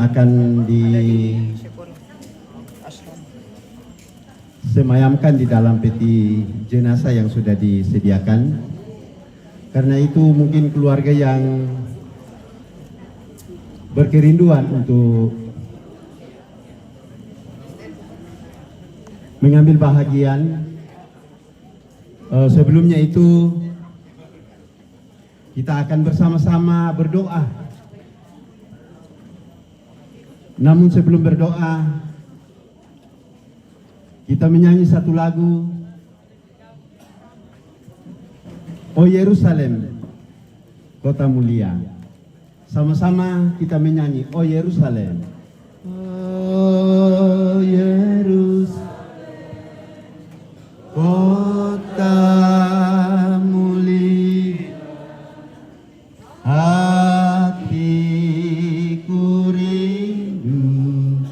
akan disemayamkan di dalam peti jenazah yang sudah disediakan. Karena itu mungkin keluarga yang berkerinduan untuk mengambil bahagian, sebelumnya itu kita akan bersama-sama berdoa. Namun sebelum berdoa, kita menyanyi satu lagu, "O Yerusalem, kota mulia." Sama-sama kita menyanyi, "O Yerusalem." Oh Yerusalem, kota mulia, hatiku rindu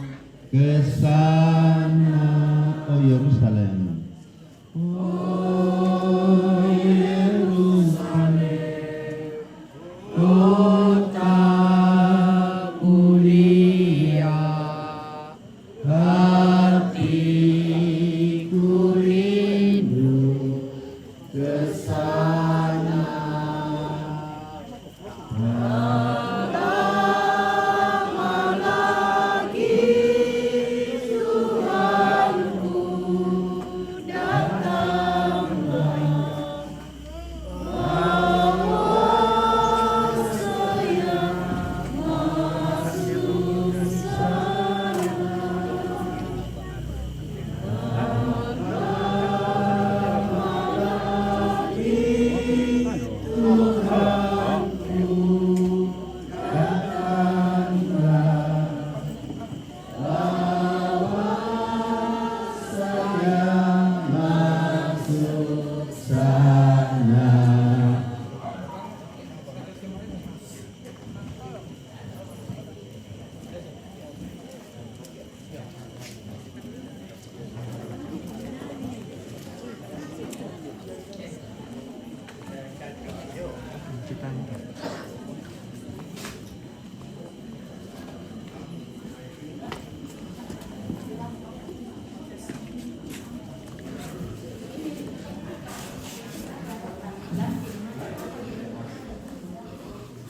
ke sana. Oh Yerusalem, oh Yerusalem, kota mulia, hatiku rindu ke sana.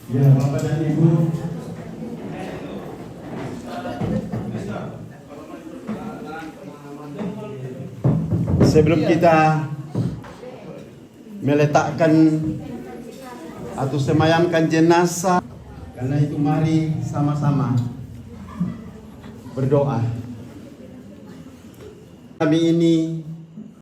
Ya, Bapak dan Ibu, sebelum kita meletakkan atau semayamkan jenazah, karena itu mari sama-sama berdoa. Kami ini